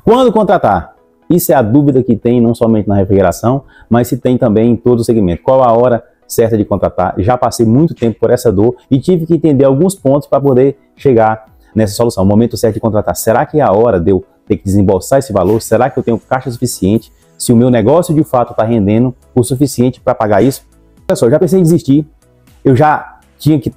Quando contratar? Isso é a dúvida que tem não somente na refrigeração, mas se tem também em todo o segmento. Qual a hora certa de contratar? Já passei muito tempo por essa dor e tive que entender alguns pontos para poder chegar nessa solução. O momento certo de contratar. Será que é a hora de eu ter que desembolsar esse valor? Será que eu tenho caixa suficiente? Se o meu negócio de fato está rendendo o suficiente para pagar isso? Olha só, já pensei em desistir. Eu já tive que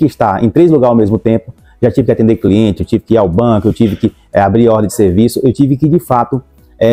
estar em 3 lugares ao mesmo tempo. Já tive que atender cliente, eu tive que ir ao banco, eu tive que abrir ordem de serviço, eu tive que de fato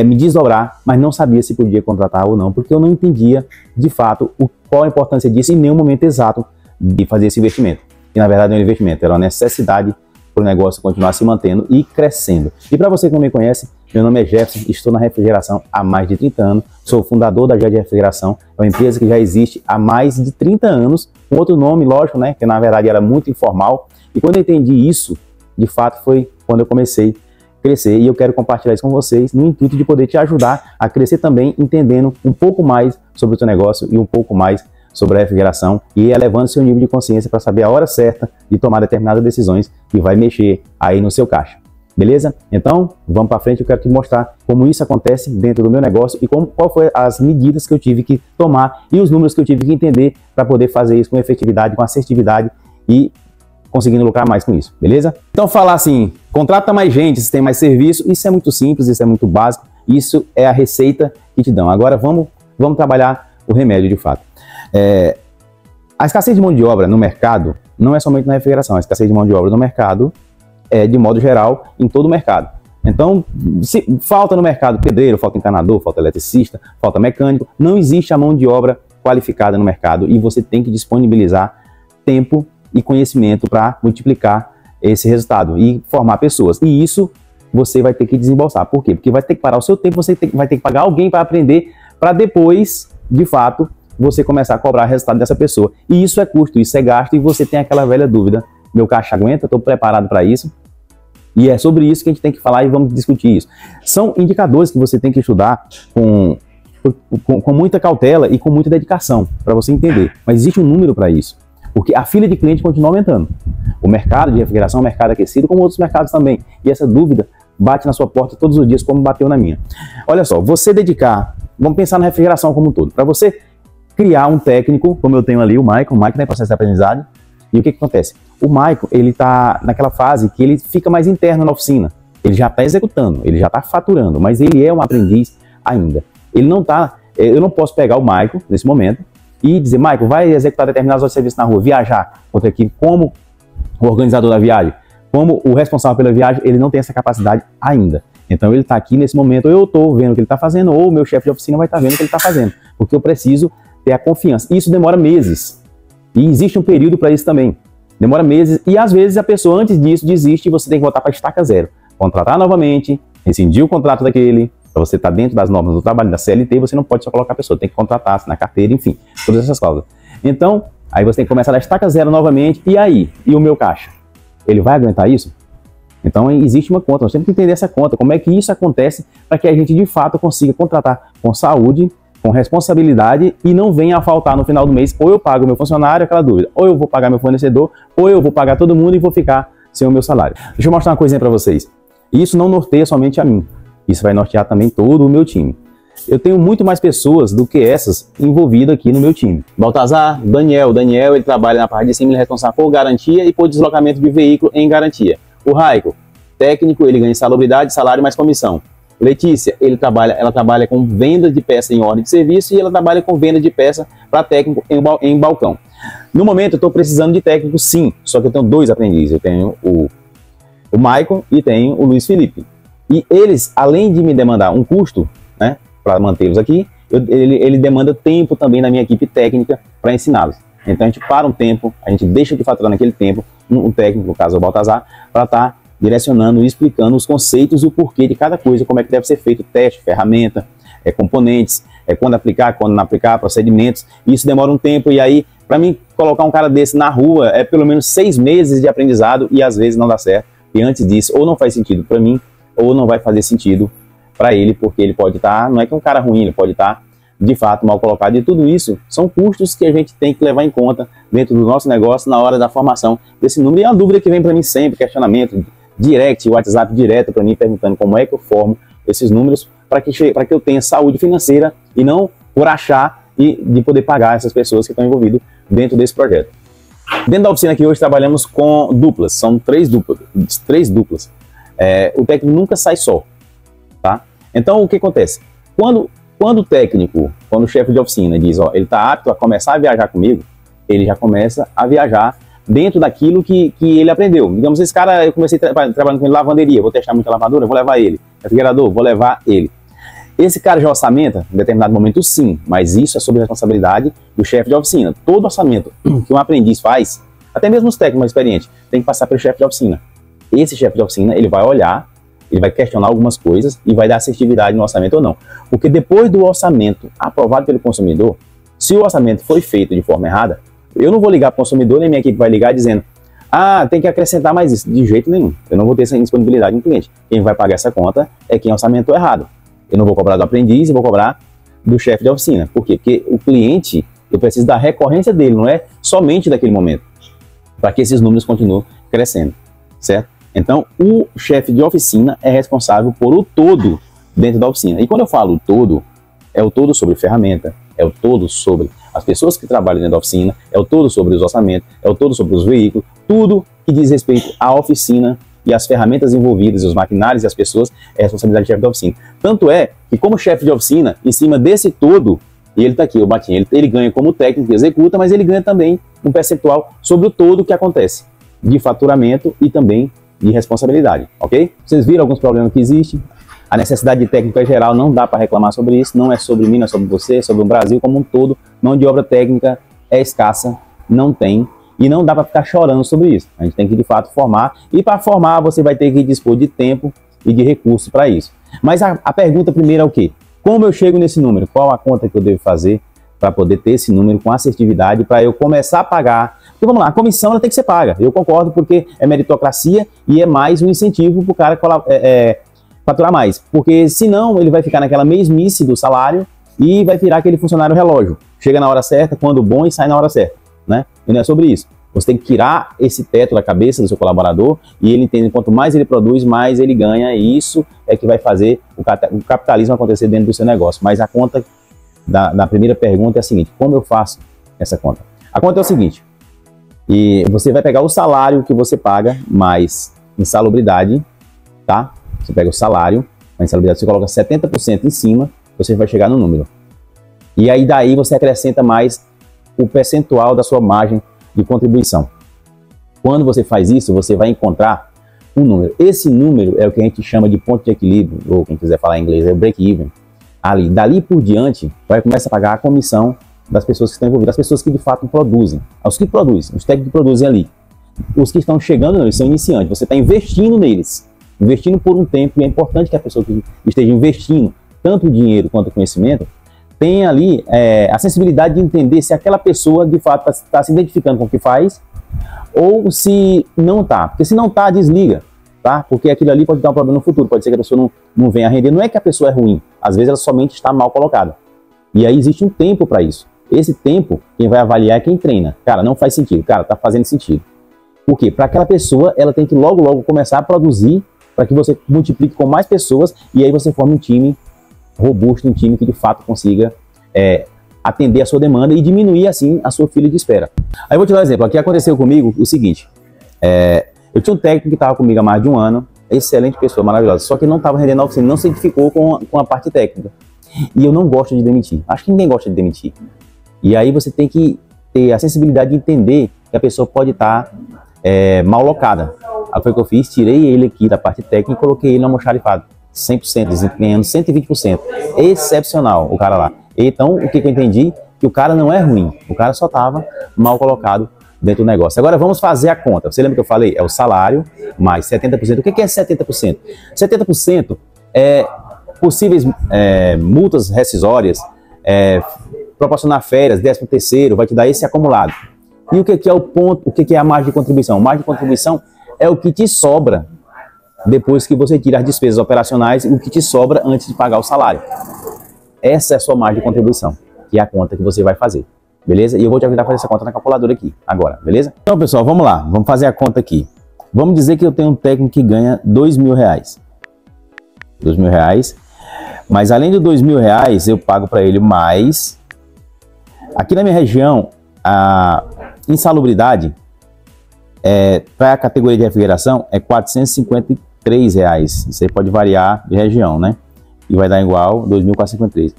me desdobrar, mas não sabia se podia contratar ou não, porque eu não entendia de fato qual a importância disso e nem o momento exato de fazer esse investimento. E na verdade não é um investimento, era uma necessidade para o negócio continuar se mantendo e crescendo. E para você que não me conhece, meu nome é Jefferson, estou na refrigeração há mais de 30 anos, sou o fundador da GED Refrigeração, é uma empresa que já existe há mais de 30 anos, com outro nome, lógico, né, que na verdade era muito informal. E quando eu entendi isso, de fato foi quando eu comecei a crescer, e eu quero compartilhar isso com vocês no intuito de poder te ajudar a crescer também, entendendo um pouco mais sobre o teu negócio e um pouco mais sobre a refrigeração e elevando seu nível de consciência para saber a hora certa de tomar determinadas decisões que vai mexer aí no seu caixa. Beleza? Então, vamos para frente, eu quero te mostrar como isso acontece dentro do meu negócio e qual foi as medidas que eu tive que tomar e os números que eu tive que entender para poder fazer isso com efetividade, com assertividade e conseguindo lucrar mais com isso, beleza? Então falar assim, contrata mais gente, se tem mais serviço, isso é muito simples, isso é muito básico, isso é a receita que te dão. Agora vamos trabalhar o remédio de fato. A escassez de mão de obra no mercado não é somente na refrigeração, a escassez de mão de obra no mercado é de modo geral em todo o mercado. Então, se falta no mercado pedreiro, falta encanador, falta eletricista, falta mecânico, não existe a mão de obra qualificada no mercado e você tem que disponibilizar tempo e conhecimento para multiplicar esse resultado e formar pessoas. E isso você vai ter que desembolsar. Por quê? Porque vai ter que parar o seu tempo, você vai ter que pagar alguém para aprender, para depois, de fato, você começar a cobrar resultado dessa pessoa. E isso é custo, isso é gasto, e você tem aquela velha dúvida: meu caixa aguenta? Estou preparado para isso? E é sobre isso que a gente tem que falar e vamos discutir isso. São indicadores que você tem que estudar com muita cautela e com muita dedicação, para você entender. Mas existe um número para isso. Porque a fila de cliente continua aumentando. O mercado de refrigeração é um mercado aquecido, como outros mercados também. E essa dúvida bate na sua porta todos os dias, como bateu na minha. Olha só, você dedicar, vamos pensar na refrigeração como um todo. Para você criar um técnico, como eu tenho ali, o Maicon está em processo de aprendizagem. E o que acontece? O Maicon, ele está naquela fase que ele fica mais interno na oficina. Ele já está executando, ele já está faturando, mas ele é um aprendiz ainda. Ele não está, eu não posso pegar o Maicon nesse momento e dizer: Maicon, vai executar determinadas horas de serviço na rua, viajar contra a equipe, como o organizador da viagem, como o responsável pela viagem, ele não tem essa capacidade ainda. Então ele está aqui nesse momento, eu estou vendo o que ele está fazendo, ou o meu chefe de oficina vai estar vendo o que ele está fazendo, porque eu preciso ter a confiança. Isso demora meses, e existe um período para isso também. Demora meses, e às vezes a pessoa antes disso desiste e você tem que voltar para estaca zero. Contratar novamente, rescindir o contrato daquele. Para você estar dentro das normas do trabalho da CLT, você não pode só colocar a pessoa, tem que contratar, assinar carteira, enfim, todas essas cláusulas. Então, aí você tem que começar da estaca zero novamente, e aí? E o meu caixa? Ele vai aguentar isso? Então, existe uma conta, nós temos que entender essa conta, como é que isso acontece para que a gente, de fato, consiga contratar com saúde, com responsabilidade e não venha a faltar no final do mês, ou eu pago o meu funcionário, aquela dúvida, ou eu vou pagar meu fornecedor, ou eu vou pagar todo mundo e vou ficar sem o meu salário. Deixa eu mostrar uma coisinha para vocês. Isso não norteia somente a mim. Isso vai nortear também todo o meu time. Eu tenho muito mais pessoas do que essas envolvidas aqui no meu time. Baltazar, Daniel, ele trabalha na parte de cima, ele é responsável por garantia e por deslocamento de veículo em garantia. O Raico, técnico, ele ganha salubridade, salário mais comissão. Letícia, ela trabalha com venda de peça em ordem de serviço e ela trabalha com venda de peça para técnico em balcão. No momento eu estou precisando de técnico sim, só que eu tenho 2 aprendizes. Eu tenho o Maicon e tenho o Luiz Felipe. E eles, além de me demandar um custo, né, para mantê-los aqui, ele demanda tempo também na minha equipe técnica para ensiná-los. Então a gente para um tempo, a gente deixa de faturar naquele tempo, um técnico, no caso o Baltazar, para estar direcionando e explicando os conceitos e o porquê de cada coisa, como é que deve ser feito o teste, ferramenta, componentes, quando aplicar, quando não aplicar, procedimentos. Isso demora um tempo e aí, para mim, colocar um cara desse na rua é pelo menos 6 meses de aprendizado e às vezes não dá certo. E antes disso, ou não faz sentido para mim, ou não vai fazer sentido para ele, porque ele pode estar, não é que é um cara ruim, ele pode estar, de fato, mal colocado. E tudo isso são custos que a gente tem que levar em conta dentro do nosso negócio na hora da formação desse número. E é uma dúvida que vem para mim sempre, questionamento direct, WhatsApp direto para mim, perguntando como é que eu formo esses números para que eu tenha saúde financeira e não por achar e de poder pagar essas pessoas que estão envolvidas dentro desse projeto. Dentro da oficina aqui hoje trabalhamos com duplas, são três duplas. O técnico nunca sai só, tá? Então o que acontece? Quando o chefe de oficina diz, ó, ele está apto a começar a viajar comigo, ele já começa a viajar dentro daquilo que ele aprendeu. Digamos, esse cara, eu comecei trabalhando com ele, lavanderia, vou testar muita lavadora, vou levar ele. Refrigerador, vou levar ele. Esse cara já orçamenta, em determinado momento sim, mas isso é sobre a responsabilidade do chefe de oficina. Todo orçamento que um aprendiz faz, até mesmo os técnicos mais experientes, tem que passar pelo chefe de oficina. Esse chefe de oficina, ele vai olhar, ele vai questionar algumas coisas e vai dar assertividade no orçamento ou não. Porque depois do orçamento aprovado pelo consumidor, se o orçamento foi feito de forma errada, eu não vou ligar para o consumidor, nem minha equipe vai ligar dizendo, ah, tem que acrescentar mais isso. De jeito nenhum. Eu não vou ter essa disponibilidade no cliente. Quem vai pagar essa conta é quem orçamentou errado. Eu não vou cobrar do aprendiz, eu vou cobrar do chefe de oficina. Por quê? Porque o cliente, eu preciso da recorrência dele, não é somente daquele momento, para que esses números continuem crescendo, certo? Então, o chefe de oficina é responsável por o todo dentro da oficina. E quando eu falo todo, é o todo sobre ferramenta, é o todo sobre as pessoas que trabalham dentro da oficina, é o todo sobre os orçamentos, é o todo sobre os veículos, tudo que diz respeito à oficina e as ferramentas envolvidas, os maquinários e as pessoas, é a responsabilidade do chefe de oficina. Tanto é que, como chefe de oficina, em cima desse todo, e ele está aqui, o Batinho, ele ganha como técnico que executa, mas ele ganha também um percentual sobre o todo que acontece, de faturamento e também de responsabilidade, ok? Vocês viram alguns problemas que existem? A necessidade de técnico em geral, não dá para reclamar sobre isso, não é sobre mim, não é sobre você, é sobre o Brasil como um todo. Mão de obra técnica é escassa, não tem. E não dá para ficar chorando sobre isso. A gente tem que, de fato, formar. E para formar, você vai ter que dispor de tempo e de recursos para isso. Mas a pergunta primeira é o quê? Como eu chego nesse número? Qual a conta que eu devo fazer para poder ter esse número com assertividade, para eu começar a pagar? Porque, vamos lá, a comissão ela tem que ser paga. Eu concordo, porque é meritocracia e é mais um incentivo para o cara faturar mais. Porque, senão, ele vai ficar naquela mesmice do salário e vai virar aquele funcionário relógio. Chega na hora certa, quando bom, e sai na hora certa. Né? E não é sobre isso. Você tem que tirar esse teto da cabeça do seu colaborador e ele entende que quanto mais ele produz, mais ele ganha, e isso é que vai fazer o capitalismo acontecer dentro do seu negócio. Mas a conta da primeira pergunta é a seguinte: como eu faço essa conta? A conta é o seguinte, e você vai pegar o salário que você paga mais insalubridade, tá? Você pega o salário, a insalubridade, você coloca 70% em cima, você vai chegar no número. E aí daí você acrescenta mais o percentual da sua margem de contribuição. Quando você faz isso, você vai encontrar um número. Esse número é o que a gente chama de ponto de equilíbrio, ou quem quiser falar em inglês, é o break-even. Dali por diante, vai começar a pagar a comissão das pessoas que estão envolvidas, as pessoas que de fato produzem, os que produzem, os técnicos que produzem ali. Os que estão chegando, não, eles são iniciantes, você está investindo neles, investindo por um tempo, e é importante que a pessoa que esteja investindo tanto dinheiro quanto conhecimento tem ali a sensibilidade de entender se aquela pessoa de fato está se identificando com o que faz ou se não está. Porque se não está, desliga, tá? Porque aquilo ali pode dar um problema no futuro, pode ser que a pessoa não venha a render. Não é que a pessoa é ruim, às vezes ela somente está mal colocada. E aí existe um tempo para isso. Esse tempo, quem vai avaliar é quem treina. Cara, não faz sentido. Cara, tá fazendo sentido. Por quê? Para aquela pessoa, ela tem que logo começar a produzir para que você multiplique com mais pessoas e aí você forme um time robusto, um time que de fato consiga atender a sua demanda e diminuir assim a sua fila de espera. Aí eu vou te dar um exemplo. Aqui aconteceu comigo o seguinte, eu tinha um técnico que estava comigo há mais de um ano, excelente pessoa, maravilhosa, só que não estava rendendo a oficina, não se identificou com a parte técnica. E eu não gosto de demitir, acho que ninguém gosta de demitir. E aí você tem que ter a sensibilidade de entender que a pessoa pode estar mal locada. Aí foi o que eu fiz, tirei ele aqui da parte técnica e coloquei ele no almoxarifado. 100%, desempenhando 120%. Excepcional o cara lá. Então, o que eu entendi? Que o cara não é ruim, o cara só estava mal colocado dentro do negócio. Agora vamos fazer a conta. Você lembra que eu falei? É o salário mais 70%. O que é 70%? 70% é possíveis multas rescisórias, proporcionar férias, 13º, vai te dar esse acumulado. E o que é o ponto? O que é a margem de contribuição? A margem de contribuição é o que te sobra depois que você tira as despesas operacionais, o que te sobra antes de pagar o salário. Essa é a sua margem de contribuição, que é a conta que você vai fazer, beleza? E eu vou te ajudar a fazer essa conta na calculadora aqui, agora, beleza? Então, pessoal, vamos lá, vamos fazer a conta aqui. Vamos dizer que eu tenho um técnico que ganha R$2.000. R$2.000. Mas além de R$2.000, eu pago para ele mais. Aqui na minha região, a insalubridade para a categoria de refrigeração é R$453. Isso aí pode variar de região, né? E vai dar igual R$2.453.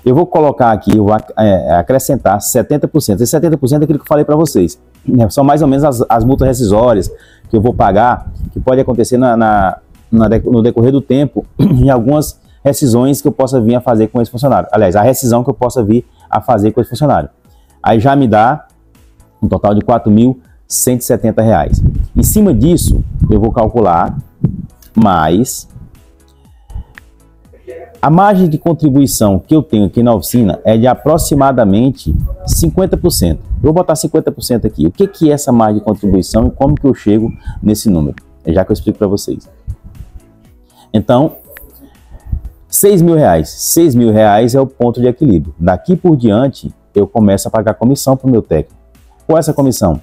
Eu vou colocar aqui, eu vou acrescentar 70%. Esse 70% é aquilo que eu falei para vocês. São mais ou menos as multas rescisórias que eu vou pagar, que pode acontecer no decorrer do tempo, em algumas rescisões que eu possa vir a fazer com esse funcionário. Aliás, a rescisão que eu possa vir a fazer com esse funcionário. Aí já me dá um total de R$4.170. Em cima disso, eu vou calcular mais a margem de contribuição que eu tenho aqui na oficina é de aproximadamente 50%. Eu vou botar 50% aqui. O que é essa margem de contribuição e como que eu chego nesse número? É já que eu explico para vocês. Então, R$6.000. R$6.000 é o ponto de equilíbrio. Daqui por diante, eu começo a pagar comissão para o meu técnico. Qual é essa comissão?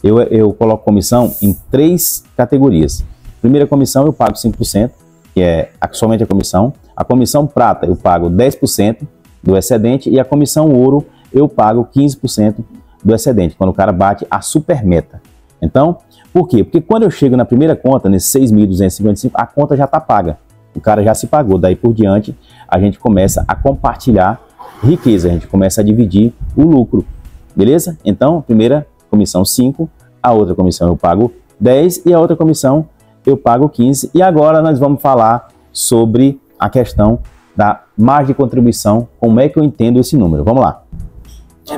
Eu coloco comissão em 3 categorias. Primeira comissão eu pago 5%, que é somente a comissão. A comissão prata eu pago 10% do excedente e a comissão ouro eu pago 15% do excedente, quando o cara bate a super meta. Então, por quê? Porque quando eu chego na primeira conta, nesse 6.255, a conta já está paga. O cara já se pagou. Daí por diante, a gente começa a compartilhar riqueza, a gente começa a dividir o lucro. Beleza? Então, primeira comissão 5, a outra comissão eu pago 10 e a outra comissão eu pago 15. E agora nós vamos falar sobre a questão da margem de contribuição, como é que eu entendo esse número. Vamos lá.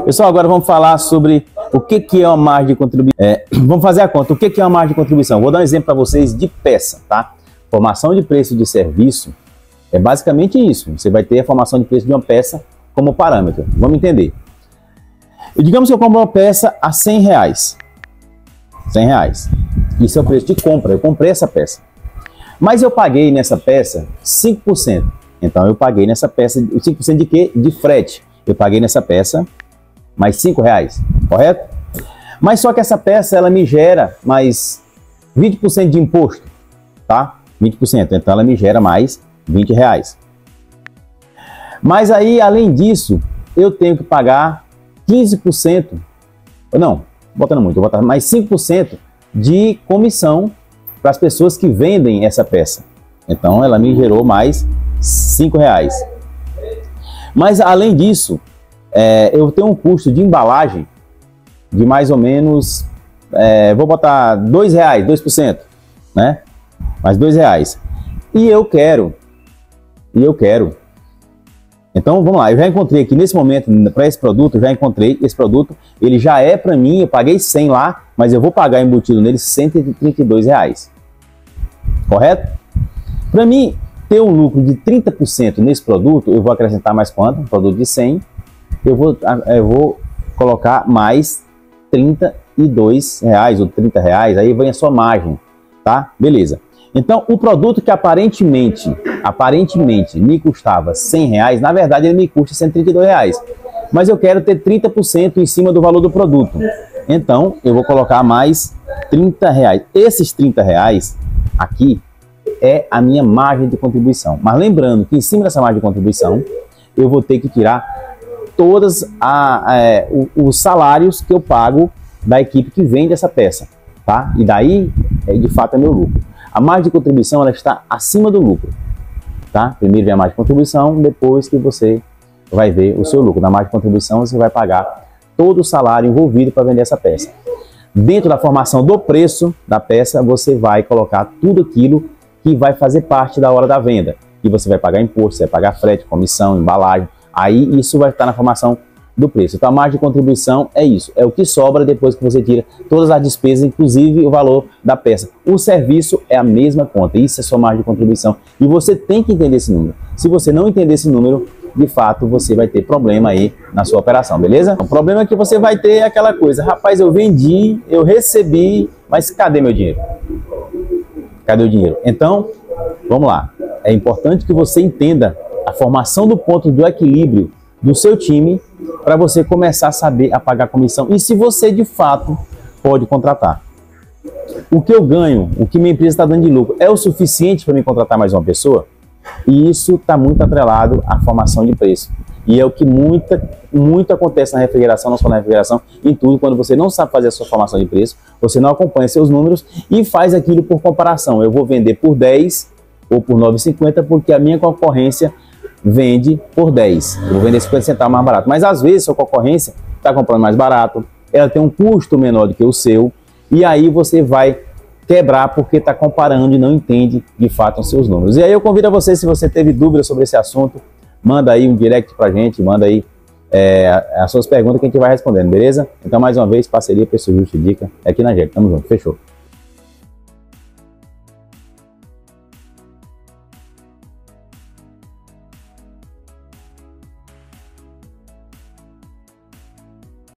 Pessoal, agora vamos falar sobre o que é uma margem de contribuição. Vamos fazer a conta. O que é uma margem de contribuição? Vou dar um exemplo para vocês de peça, tá? Formação de preço de serviço é basicamente isso. Você vai ter a formação de preço de uma peça como parâmetro. Vamos entender. E digamos que eu compro uma peça a R$100. R$100. Isso é o preço de compra. Eu comprei essa peça. Mas eu paguei nessa peça 5%. Então eu paguei nessa peça, 5% de quê? De frete. Eu paguei nessa peça mais R$5, correto? Mas só que essa peça ela me gera mais 20% de imposto, tá? 20%. Então ela me gera mais R$20. Mas aí, além disso, eu tenho que pagar 15%. Não, botando muito, eu vou botar mais 5% de comissão para as pessoas que vendem essa peça. Então ela me gerou mais R$5. Mas além disso, eu tenho um custo de embalagem de mais ou menos, vou botar R$2, 2%, né? Mais R$2. E eu quero. Então vamos lá, eu já encontrei aqui nesse momento para esse produto, eu já encontrei esse produto, ele já é para mim, eu paguei 100 lá, mas eu vou pagar embutido nele R$132. Correto? Para mim ter um lucro de 30% nesse produto, eu vou acrescentar mais quanto? Um produto de 100, eu vou colocar mais R$32 ou R$30, aí vem a sua margem, tá? Beleza. Então, o produto que aparentemente me custava R$100, na verdade ele me custa R$132. Mas eu quero ter 30% em cima do valor do produto. Então, eu vou colocar mais R$30. Esses R$30 aqui é a minha margem de contribuição. Mas lembrando que em cima dessa margem de contribuição, eu vou ter que tirar todos os salários que eu pago da equipe que vende essa peça, tá? E daí, de fato, é meu lucro. A margem de contribuição ela está acima do lucro, tá? Primeiro vem a margem de contribuição, depois que você vai ver o seu lucro. Na margem de contribuição você vai pagar todo o salário envolvido para vender essa peça. Dentro da formação do preço da peça, você vai colocar tudo aquilo que vai fazer parte da hora da venda. E você vai pagar imposto, você vai pagar frete, comissão, embalagem. Aí isso vai estar na formação do preço. Então a margem de contribuição é isso, é o que sobra depois que você tira todas as despesas, inclusive o valor da peça. O serviço é a mesma conta, isso é sua margem de contribuição e você tem que entender esse número. Se você não entender esse número, de fato você vai ter problema aí na sua operação, beleza? O problema é que você vai ter aquela coisa, rapaz, eu vendi, eu recebi, mas cadê meu dinheiro? Cadê o dinheiro? Então, vamos lá, é importante que você entenda a formação do ponto do equilíbrio do seu time para você começar a saber a pagar comissão e se você de fato pode contratar. o que eu ganho, o que minha empresa está dando de lucro, é o suficiente para me contratar mais uma pessoa? E isso está muito atrelado à formação de preço. E é o que muito acontece na refrigeração, não só na refrigeração, em tudo. Quando você não sabe fazer a sua formação de preço, você não acompanha seus números e faz aquilo por comparação. Eu vou vender por 10 ou por 9,50 porque a minha concorrência vende por 10. Eu vou vender 50 centavos mais barato. Mas às vezes a sua concorrência está comprando mais barato, ela tem um custo menor do que o seu, e aí você vai quebrar porque está comparando e não entende de fato os seus números. E aí eu convido a você, se você teve dúvida sobre esse assunto, manda aí um direct pra gente, manda aí as suas perguntas que a gente vai respondendo, beleza? Então, mais uma vez, parceria, preço justo e dica aqui na JEC. Tamo junto, fechou.